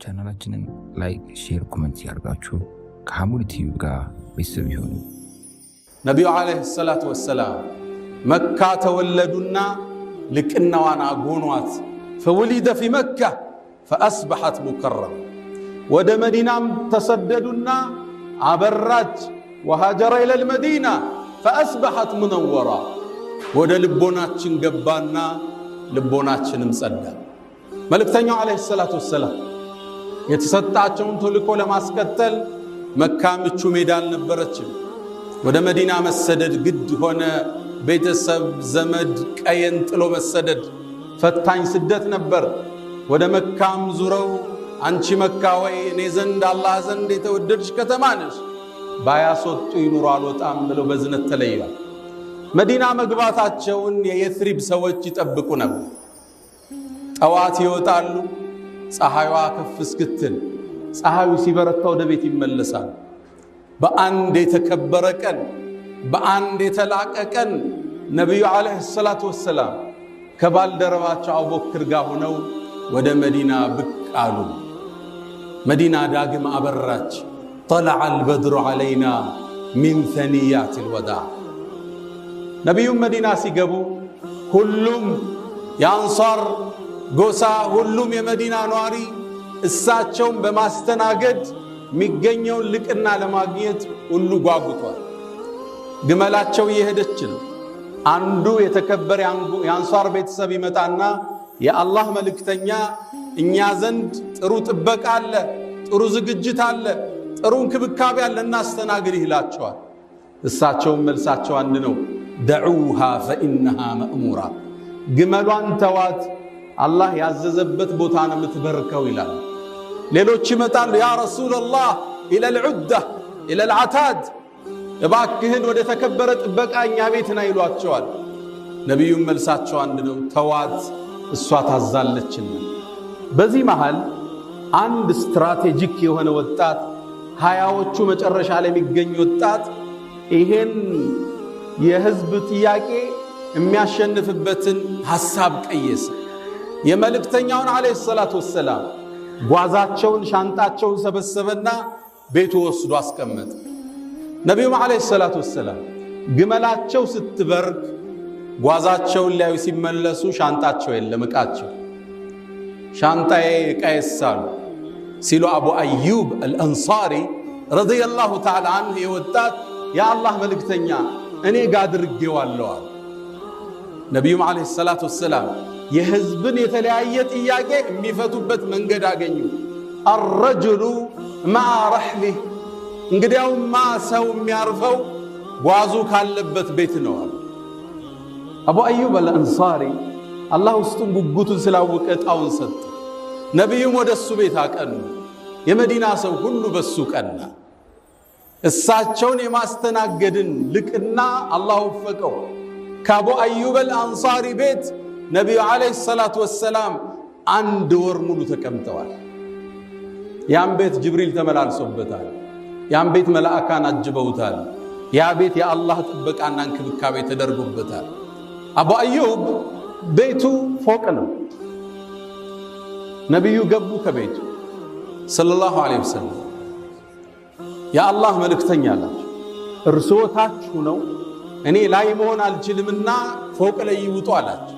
ቻናላችንን ላይክ፣ ሼር፣ ኮሜንት ያርጋችሁ ከሐሙድ ቲቪ ጋር ቤተሰብ ይሁኑ። ነቢዩ ዓለይሂ ሰላቱ ወሰላም መካ ተወለዱና ልቅናዋን አጎኗት። ፈወሊደ ፊ መካ ፈአስበሐት ሙከረም። ወደ መዲናም ተሰደዱና አበራች። ወሃጀረ ኢለል መዲና ፈአስበሐት ሙነወራ። ወደ ልቦናችን ገባና ልቦናችንም ጸዳ። መልእክተኛው ዓለይሂ ሰላቱ ወሰላም የተሰጣቸውን ተልእኮ ለማስከተል መካ ምቹ ሜዳ አልነበረችም። ወደ መዲና መሰደድ ግድ ሆነ። ቤተሰብ ዘመድ ቀየን ጥሎ መሰደድ ፈታኝ ስደት ነበር። ወደ መካም ዙረው አንቺ መካ ወይ እኔ ዘንድ አላህ ዘንድ የተወደድሽ ከተማ ነሽ፣ ባያስወጡ ይኑሩ አልወጣም ብለው በዝነት ተለይቷል። መዲና መግባታቸውን የየትሪብ ሰዎች ይጠብቁ ነበር። ጠዋት ይወጣሉ፣ ፀሐይዋ ከፍ እስክትል፣ ፀሐዩ ሲበረታ ወደ ቤት ይመለሳሉ። በአንድ የተከበረ ቀን፣ በአንድ የተላቀ ቀን ነቢዩ ዓለይሂ ሰላቱ ወሰላም ከባልደረባቸው አቡበክር ጋር ሆነው ወደ መዲና ብቅ አሉ። መዲና ዳግም አበራች። ጠለዐ አልበድሩ ዓለይና ሚን ሰኒያት ልወዳዕ። ነቢዩም መዲና ሲገቡ ሁሉም የአንሷር ጎሳ፣ ሁሉም የመዲና ነዋሪ እሳቸውን በማስተናገድ የሚገኘውን ልቅና ለማግኘት ሁሉ ጓጉቷል። ግመላቸው እየሄደች ነው። አንዱ የተከበረ የአንሷር ቤተሰብ ይመጣና የአላህ መልእክተኛ እኛ ዘንድ ጥሩ ጥበቃ አለ፣ ጥሩ ዝግጅት አለ፣ ጥሩ እንክብካቤ አለ፣ እናስተናግድ ይላቸዋል። እሳቸውም መልሳቸው አንድ ነው፣ ደዑሃ ፈኢነሃ መእሙራ። ግመሏን ተዋት፣ አላህ ያዘዘበት ቦታ ነው የምትበርከው ይላል። ሌሎች ይመጣሉ፣ ያ ረሱለላህ ኢለል ዑዳ ኢለል ዓታድ፣ እባክህን ወደ ተከበረ ጥበቃ እኛ ቤት ና ይሏቸዋል። ነቢዩም መልሳቸው አንድ ነው፣ ተዋት እሷ ታዛለችና። በዚህ መሃል አንድ ስትራቴጂክ የሆነ ወጣት፣ ሃያዎቹ መጨረሻ ላይ የሚገኝ ወጣት ይሄን የህዝብ ጥያቄ የሚያሸንፍበትን ሐሳብ ቀየሰ። የመልእክተኛውን ዓለይሂ ሰላቱ ወሰላም ጓዛቸውን ሻንጣቸውን ሰበሰበና ቤቱ ወስዶ አስቀመጠ። ነቢዩም ዓለይሂ ሰላቱ ወሰላም ግመላቸው ስትበርክ ጓዛቸውን ሊያዩ ሲመለሱ ሻንጣቸው የለም፣ ዕቃቸው። ሻንጣዬ ዕቃዬሳሉ ሲሉ አቡ አዩብ አልአንሳሪ ረዲየላሁ ተዓላ አንሁ የወጣት የአላህ መልእክተኛ እኔ ጋ አድርጌዋለሁ አሉ። ነቢዩም ዓለይሂ ሰላቱ ወሰላም የህዝብን የተለያየ ጥያቄ የሚፈቱበት መንገድ አገኙ። አረጅሉ ማዓ ረሕሊህ፣ እንግዲያውማ ሰው የሚያርፈው ጓዙ ካለበት ቤት ነው አሉ። አቡ አዩብ አልአንሳሪ አላህ ውስጡን ጉጉቱን ስላወቀ ዕጣውን ሰጠ። ነቢዩም ወደ እሱ ቤት አቀኑ። የመዲና ሰው ሁሉ በሱ ቀና። እሳቸውን የማስተናገድን ልቅና አላህ ወፈቀው። ከአቡ አዩብ አልአንሳሪ ቤት ነቢዩ ዓለይሂ ሰላቱ ወሰላም 1 ወር ሙሉ ተቀምጠዋል። ያን ቤት ጅብሪል ተመላልሶበታል። ያን ቤት መላእካን አጅበውታል። ያ ቤት የአላህ ጥበቃና እንክብካቤ ተደርጎበታል። አቡ አዩብ ቤቱ ፎቅ ነው። ነቢዩ ገቡ ከቤቱ ሰለላሁ ዐለይሂ ወሰለም። የአላህ መልእክተኛ አላቸው፣ እርስዎ ታች ነው፣ እኔ ላይ መሆን አልችልምና ፎቅ ላይ ይውጡ አላቸው።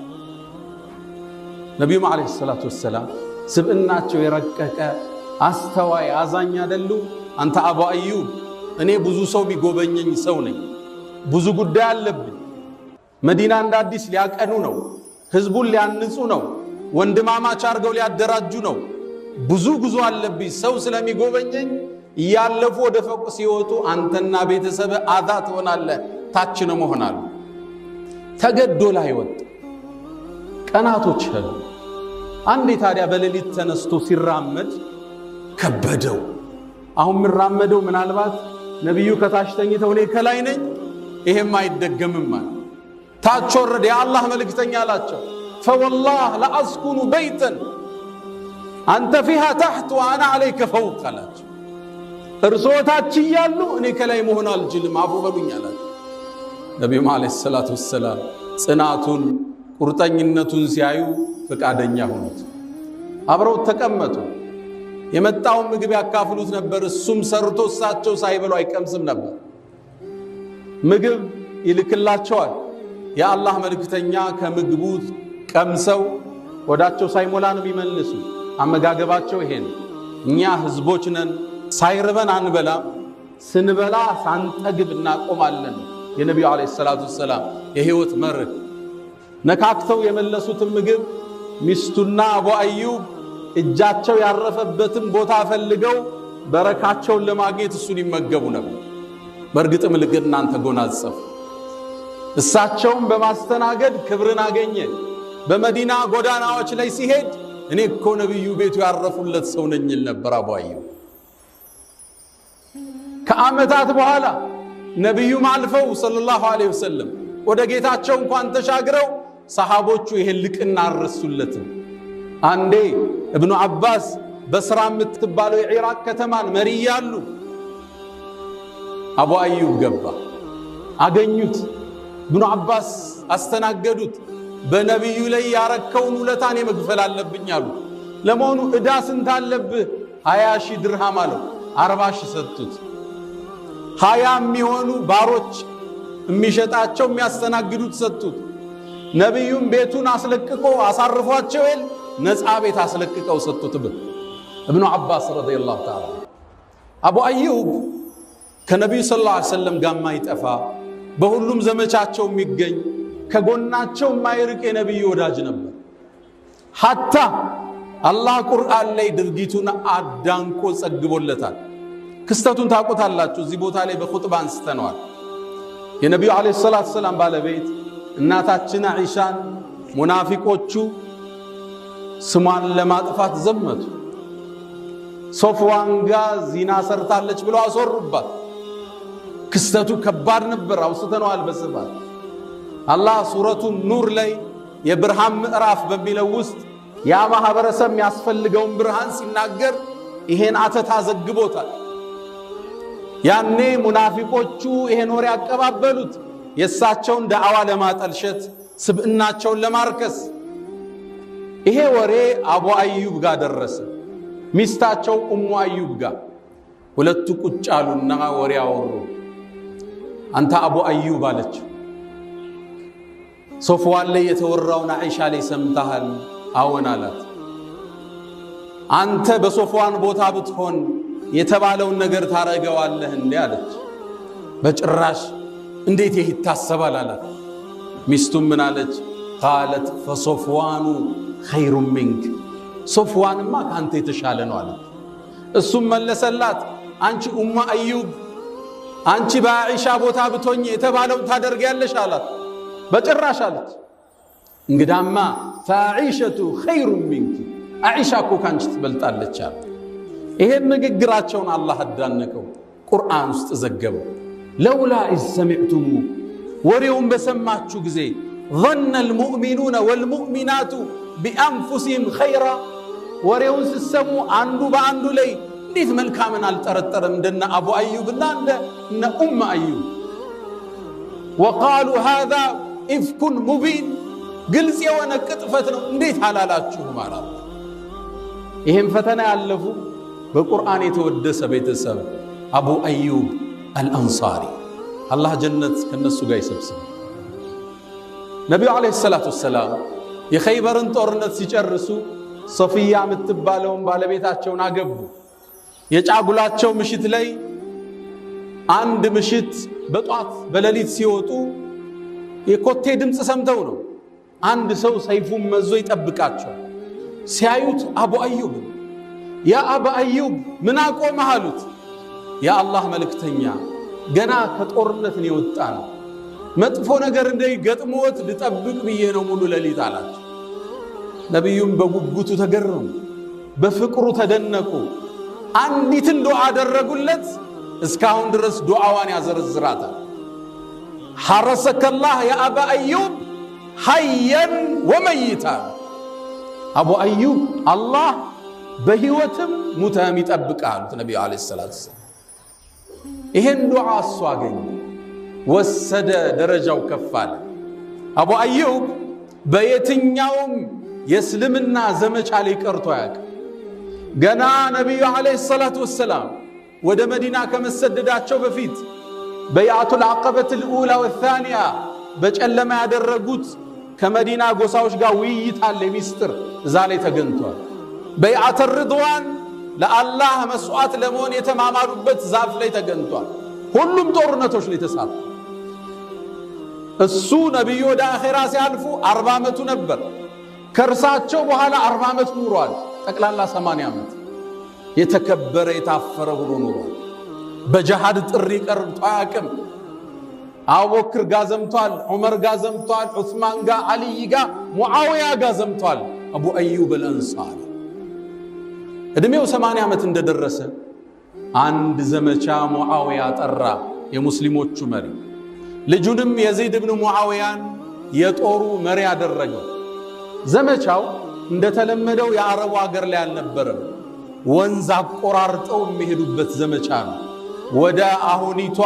ነቢዩም ዓለይሂ ሰላቱ ወሰላም ስብዕናቸው የረቀቀ አስተዋይ አዛኝ አይደሉ? አንተ አቡ አዩብ እኔ ብዙ ሰው የሚጎበኘኝ ሰው ነኝ፣ ብዙ ጉዳይ አለብኝ። መዲና እንደ አዲስ ሊያቀኑ ነው፣ ህዝቡን ሊያንጹ ነው፣ ወንድማማች አድርገው ሊያደራጁ ነው። ብዙ ጉዞ አለብኝ። ሰው ስለሚጎበኘኝ እያለፉ ወደ ፎቅ ሲወጡ አንተና ቤተሰብ አዛ ትሆናለህ፣ ታች ነው መሆናሉ። ተገዶ ላይ ወጣ። ቀናቶች ሄዱ። አንዴ ታዲያ በሌሊት ተነስቶ ሲራመድ ከበደው። አሁን ምራመደው ምናልባት ነቢዩ ከታች ተኝተው እኔ ከላይ ነኝ፣ ይሄም አይደገምም ማለት ታች ወረደ። የአላህ መልእክተኛ አላቸው፣ ፈወላህ ለአስኩኑ በይተን አንተ ፊሃ ታሕት ወአና ዓለይከ ፈውቅ አላቸው። እርስዎ ታች እያሉ እኔ ከላይ መሆን አልችልም፣ አፉ በሉኝ አላቸው። ነቢዩም ዓለይሂ ሰላቱ ወሰላም ጽናቱን ቁርጠኝነቱን ሲያዩ ፈቃደኛ ሆኑት። አብረው ተቀመጡ። የመጣው ምግብ ያካፍሉት ነበር። እሱም ሰርቶ እሳቸው ሳይበሉ አይቀምስም ነበር። ምግብ ይልክላቸዋል። የአላህ መልእክተኛ ከምግቡ ቀምሰው ወዳቸው ሳይሞላ ነው የሚመልሱ። አመጋገባቸው ይሄን። እኛ ህዝቦች ነን፣ ሳይርበን አንበላም፣ ስንበላ ሳንጠግብ እናቆማለን። የነቢዩ አለይሂ ሰላቱ ሰላም የህይወት መርህ። ነካክተው የመለሱትን ምግብ ሚስቱና አቡ አዩብ እጃቸው ያረፈበትን ቦታ ፈልገው በረካቸውን ለማግኘት እሱን ይመገቡ ነበር። በእርግጥም ልግናን ተጎናጸፉ። እሳቸውም በማስተናገድ ክብርን አገኘ። በመዲና ጎዳናዎች ላይ ሲሄድ እኔ እኮ ነብዩ ቤቱ ያረፉለት ሰው ነኝ ነበር አቡ አዩብ። ከዓመታት በኋላ ነብዩም አልፈው ሰለላሁ ዐለይሂ ወሰለም ወደ ጌታቸው እንኳን ተሻግረው ሰሃቦቹ ይሄን ልቅና አረሱለትም። አንዴ ኢብኑ አባስ በስራ የምትባለው የኢራቅ ከተማን መሪ ያሉ አቡ አዩብ ገባ፣ አገኙት። ኢብኑ አባስ አስተናገዱት። በነብዩ ላይ ያረከውን ውለታን የመግፈል አለብኝ አሉ። ለመሆኑ ዕዳ ስንት አለብህ? 20,000 ድርሃም አለው። 40,000 ሰጡት። 20 የሚሆኑ ባሮች የሚሸጣቸው የሚያስተናግዱት ሰጡት። ነብዩም ቤቱን አስለቅቆ አሳርፏቸው ነፃ ቤት አስለቅቀው ሰጡት። ኢብኑ አባስ ረዲየላሁ ተዓላ አቡ አዩብ ከነብዩ ሰለላሁ ዐለይሂ ወሰለም ጋር ማይጠፋ በሁሉም ዘመቻቸው የሚገኝ ከጎናቸው ማይርቅ የነብዩ ወዳጅ ነበር። ሐታ አላህ ቁርአን ላይ ድርጊቱን አዳንቆ ጸግቦለታል። ክስተቱን ታውቁታላችሁ። እዚህ ቦታ ላይ በኹጥባ አንስተነዋል። የነብዩ አለይሂ ሰላቱ ሰላም ባለቤት እናታችን አይሻን ሙናፊቆቹ ስሟን ለማጥፋት ዘመቱ። ሶፍዋን ጋር ዚና ሰርታለች ብለው አስወሩባት። ክስተቱ ከባድ ነበር። አውስተነዋል በስፋት። አላህ ሱረቱ ኑር ላይ የብርሃን ምዕራፍ በሚለው ውስጥ ያ ማህበረሰብ የሚያስፈልገውን ብርሃን ሲናገር ይሄን አተታ ዘግቦታል። ያኔ ሙናፊቆቹ ይሄን ወሬ ያቀባበሉት የእሳቸውን ዳዕዋ ለማጠልሸት፣ ስብዕናቸውን ለማርከስ። ይሄ ወሬ አቡ አዩብ ጋር ደረሰ፣ ሚስታቸው ኡሙ አዩብ ጋር። ሁለቱ ቁጭ አሉና ወሬ አወሩ። አንተ አቡ አዩብ አለችው፣ ሶፍዋን ላይ የተወራውን አይሻ ላይ ሰምተሃል? አዎን አላት። አንተ በሶፍዋን ቦታ ብትሆን የተባለውን ነገር ታረገዋለህ እንዴ አለች። በጭራሽ፣ እንዴት ይህ ይታሰባል አላት። ሚስቱም ምን አለች? ቃለት ፈሶፍዋኑ ኸይሩ ሚንክ፣ ሶፍዋንማ ካንተ የተሻለ ነው አለች። እሱም መለሰላት፣ አንቺ ኡሙ አዩብ አንቺ በአኢሻ ቦታ ብትሆኝ የተባለውን ታደርጊያለሽ አላት። በጭራሽ አለች። እንግዳማ ፈአኢሸቱ ኸይሩ ሚንክ፣ አኢሻ እኮ ካንቺ ትበልጣለች አለ። ይሄን ንግግራቸውን አላህ አዳነቀው፣ ቁርአን ውስጥ ዘገበው። ለውላ ኢዝ ሰሚዕቱሙ፣ ወሬውን በሰማችሁ ጊዜ ظن المؤمنون والمؤمنات بأنفسهم خيرا፣ ወሬውን ሲሰሙ አንዱ በአንዱ ላይ እንዴት መልካምን አልጠረጠረም እንደነ አቡ አዩብና እንደነ ኡም አዩብ። وقالوا هذا إفك مبين፣ ግልጽ የሆነ ቅጥፈት ነው እንዴት አላላችሁ ማለት። ይሄን ፈተና ያለፉ በቁርአን የተወደሰ ቤተሰብ አቡ አዩብ አልአንሳሪ፣ አላህ ጀነት ከነሱ ጋር ይሰብስብ። ነቢዩ ዓለይሂ ሰላቱ ወሰላም የኸይበርን ጦርነት ሲጨርሱ ሶፊያ የምትባለውን ባለቤታቸውን አገቡ። የጫጉላቸው ምሽት ላይ አንድ ምሽት በጧት በሌሊት ሲወጡ የኮቴ ድምፅ ሰምተው ነው። አንድ ሰው ሰይፉን መዞ ይጠብቃቸው። ሲያዩት አቡ አዩብ፣ ያ አቡ አዩብ ምን አቆመህ አሉት። የአላህ መልእክተኛ ገና ከጦርነት ነው የወጣ ነው፣ መጥፎ ነገር እንዳይገጥሞት ልጠብቅ ብዬ ነው ሙሉ ሌሊት አላቸው። ነቢዩም በጉጉቱ ተገረሙ፣ በፍቅሩ ተደነቁ። አንዲትን ዱዓ አደረጉለት። እስካሁን ድረስ ዱዓዋን ያዘረዝራታል። ሐረሰከላህ ያ አባ አዩብ ሐየን ወመይታ፣ አቡ አዩብ አላህ በህይወትም ሙተም ይጠብቃል ነብዩ አለይሂ ሰላቱ ወሰለም። ይሄን ዱዓ እሱ አገኘ፣ ወሰደ፣ ደረጃው ከፍ አለ። አቡ አዩብ በየትኛውም የእስልምና ዘመቻ ላይ ቀርቶ አያውቅም። ገና ነቢዩ ዓለይሂ ሰላቱ ወሰላም ወደ መዲና ከመሰደዳቸው በፊት በይዓቱል ዐቀበቱል ኡላ ወታኒያ በጨለማ ያደረጉት ከመዲና ጎሳዎች ጋር ውይይት አለ፣ ሚስጥር እዛ ላይ ተገኝቷል። በይዓተ ርድዋን ለአላህ መስዋዕት ለመሆን የተማማሉበት ዛፍ ላይ ተገኝቷል። ሁሉም ጦርነቶች ላይ ተሳተፉ። እሱ ነቢዩ ወደ አኼራ ሲያልፉ 40 ዓመቱ ነበር። ከእርሳቸው በኋላ 40 ዓመት ኑሯል። ጠቅላላ 80 ዓመት የተከበረ የታፈረ ሆኖ ኑሯል። በጀሃድ ጥሪ ቀርቶ አያውቅም። አቡበክር ጋር ዘምቷል፣ ዑመር ጋር ዘምቷል፣ ዑስማን ጋር፣ አልይ ጋር፣ ሙዓዊያ ጋር ዘምቷል። አቡ አዩብ አልአንሳሪ እድሜው 80 ዓመት እንደደረሰ አንድ ዘመቻ ሙዓዊያ ጠራ፣ የሙስሊሞቹ መሪ። ልጁንም የዘይድ ብን ሙዓዊያን የጦሩ መሪ አደረገው። ዘመቻው እንደተለመደው የአረቡ ሀገር ላይ አልነበረም። ወንዝ አቆራርጠው የሚሄዱበት ዘመቻ ነው። ወደ አሁኒቷ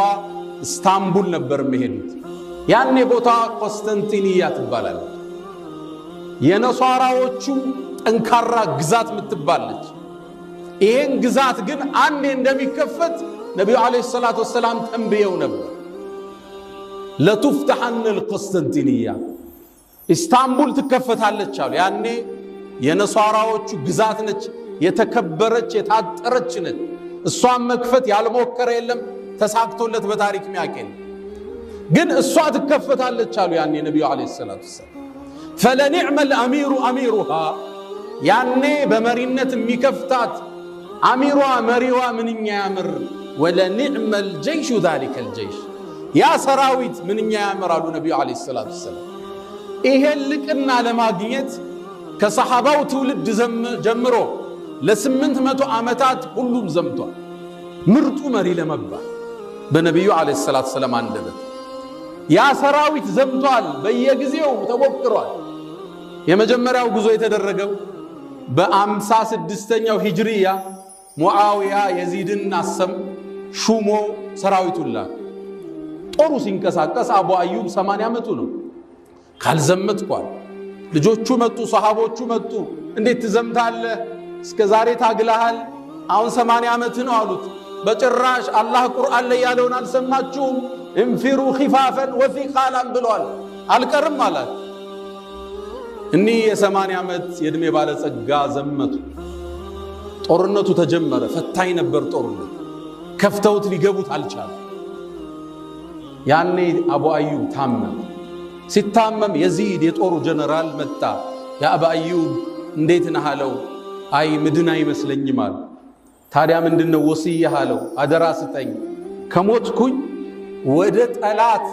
ኢስታንቡል ነበር የሚሄዱት። ያኔ ቦታ ቆስጠንጢንያ ትባላለች። የነሷራዎቹ ጠንካራ ግዛት ምትባለች። ይሄን ግዛት ግን አንዴ እንደሚከፈት ነቢዩ ዓለይሂ ሰላቱ ወሰላም ተንብየው ነበር። ለቱፍተሐን القسطنطينية ኢስታንቡል ትከፈታለች አሉ። ያኔ የነሷራዎቹ ግዛት ነች፣ የተከበረች የታጠረች ነች። እሷን መክፈት ያልሞከረ የለም፣ ተሳክቶለት በታሪክ ሚያቀል ግን እሷ ትከፈታለች አሉ። ያኔ ነቢዩ ዓለይሂ ሰላቱ ወሰላም فلنعم الأمير أميرها ያኔ በመሪነት የሚከፍታት አሚሯ መሪዋ ምንኛ ያምር። ولنعم الجيش ذلك الجيش ያ ሰራዊት ምንኛ ያምራሉ ነቢዩ ዓለይሂ ሰላቱ ወሰላም። ይሄን ልቅና ለማግኘት ከሰሐባው ትውልድ ጀምሮ ለ800 ዓመታት ሁሉም ዘምቷል። ምርጡ መሪ ለመባል በነቢዩ ዓለይሂ ሰላቱ ወሰላም አንደበት ያ ሰራዊት ዘምቷል። በየጊዜው ተሞክሯል። የመጀመሪያው ጉዞ የተደረገው በ56ኛው ሂጅሪያ ሙዓዊያ የዚድን አሰም ሹሞ ሰራዊቱን ላከ። ጦሩ ሲንቀሳቀስ አቡ አዩብ 80 ዓመቱ ነው። ካልዘመትኳል። ልጆቹ መጡ፣ ሰሃቦቹ መጡ። እንዴት ትዘምታለህ? እስከ ዛሬ ታግለሃል፣ አሁን 80 ዓመት ነው አሉት። በጭራሽ አላህ ቁርአን ላይ ያለውን አልሰማችሁም? እንፊሩ ኺፋፈን ወሲቃላን ብሏል። አልቀርም አላት። እኒህ የ80 ዓመት የዕድሜ ባለጸጋ ዘመቱ። ጦርነቱ ተጀመረ። ፈታኝ ነበር ጦርነቱ። ከፍተውት ሊገቡት አልቻሉ። ያኔ አቡ አዩብ ታመመ። ሲታመም የዚድ የጦሩ ጀነራል መጣ። ያ አቡ አዩብ እንዴት ነህ አለው። አይ ምድን አይመስለኝም አለ። ታዲያ ምንድነው ወሲያ አለው። አደራ ስጠኝ፣ ከሞትኩኝ ወደ ጠላት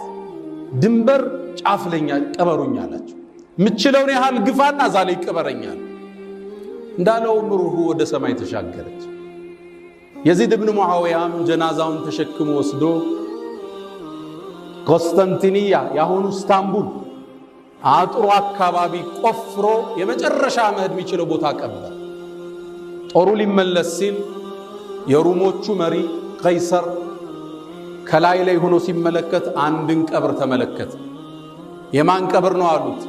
ድንበር ጫፍለኛ ቀበሩኝ አላቸው። ምችለውን ያህል ግፋና ዛሬ ይቀበረኛል እንዳለው ምሩሁ ወደ ሰማይ ተሻገረች። የዚድ ብን ሙዓዊያም ጀናዛውን ተሸክሞ ወስዶ ቆስጠንጢንያ ያሁኑ ኢስታንቡል አጥሩ አካባቢ ቆፍሮ የመጨረሻ መሄድ የሚችለው ቦታ ቀበር። ጦሩ ሊመለስ ሲል የሩሞቹ መሪ ቀይሰር ከላይ ላይ ሆኖ ሲመለከት አንድን ቀብር ተመለከተ። የማን ቀብር ነው አሉት።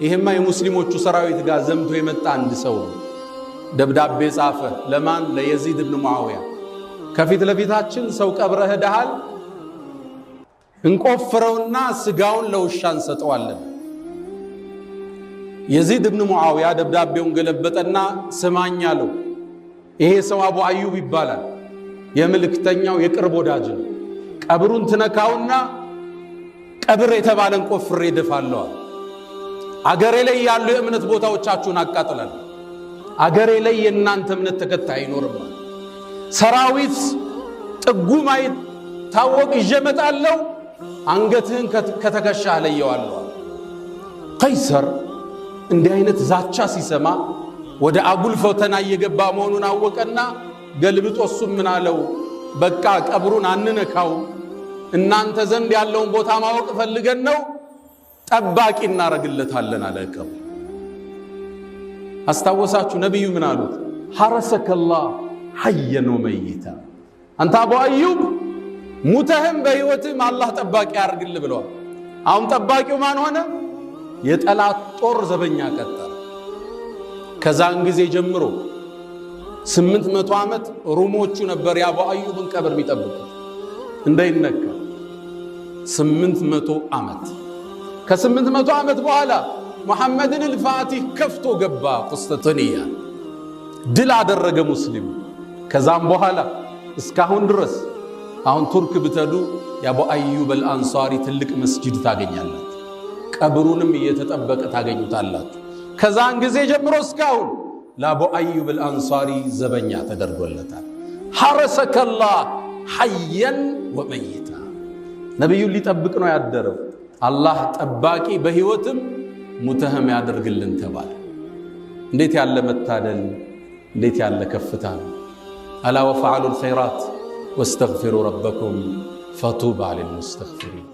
ይሄማ የሙስሊሞቹ ሰራዊት ጋር ዘምቶ የመጣ አንድ ሰው ነው። ደብዳቤ ጻፈ። ለማን? ለየዚድ ብን ሙዓዊያ። ከፊት ለፊታችን ሰው ቀብረህ ሄደሃል፣ እንቆፍረውና ስጋውን ለውሻ እንሰጠዋለን። የዚድ ብን ሙዓዊያ ደብዳቤውን ገለበጠና ስማኝ አለው። ይሄ ሰው አቡ አዩብ ይባላል፣ የመልእክተኛው የቅርብ ወዳጅ ነው። ቀብሩን ትነካውና ቀብር የተባለን ቆፍሬ ደፋለዋል። አገሬ ላይ ያሉ የእምነት ቦታዎቻችሁን አቃጥላል። አገሬ ላይ የእናንተ እምነት ተከታይ አይኖርም። ሰራዊት ጥጉማይ ታወቅ ይጀመጣለው፣ አንገትህን ከተከሻህ ለየዋለሁ። ቀይሰር እንዲህ አይነት ዛቻ ሲሰማ ወደ አጉል ፈተና እየገባ መሆኑን አወቀና ገልብጦ እሱም ምን አለው? በቃ ቀብሩን አንነካው፣ እናንተ ዘንድ ያለውን ቦታ ማወቅ ፈልገን ነው፣ ጠባቂ እናረግለታለን አለቀው። አስታወሳችሁ ነብዩ ምን አሉት? ሐረሰከላህ ሐየን ወመይታ። አንተ አቡ አዩብ ሙተህም በህይወትም አላህ ጠባቂ ያርግልህ ብለዋል። አሁን ጠባቂው ማን ሆነ? የጠላት ጦር ዘበኛ ቀጠረ። ከዛን ጊዜ ጀምሮ 800 ዓመት ሩሞቹ ነበር የአቡ አዩብን ቀብር የሚጠብቁት እንዳይነካ 800 ዓመት። ከ800 ዓመት በኋላ ሙሐመድን አልፋቲህ ከፍቶ ገባ ቁስጥንጥንያ፣ ድል አደረገ ሙስሊም። ከዛም በኋላ እስካሁን ድረስ አሁን ቱርክ ብትሄዱ የአቡ አዩብ አልአንሳሪ ትልቅ መስጂድ ታገኛላችሁ። ቀብሩንም እየተጠበቀ ታገኙታላችሁ። ከዛን ጊዜ ጀምሮ እስካሁን ለአቡ አዩብ አልአንሳሪ ዘበኛ ተደርጎለታል። ሐረሰከላህ ሐየን ወመይታ። ነቢዩን ሊጠብቅ ነው ያደረው። አላህ ጠባቂ በህይወትም ሙተህም ያደርግልን ተባለ። እንዴት ያለ መታደል፣ እንዴት ያለ ከፍታ ነው። አላ ወፈዐሉል ኸይራት ወስተግፊሩ ረበኩም ፈጡባ ሊልሙስተግፊሪን።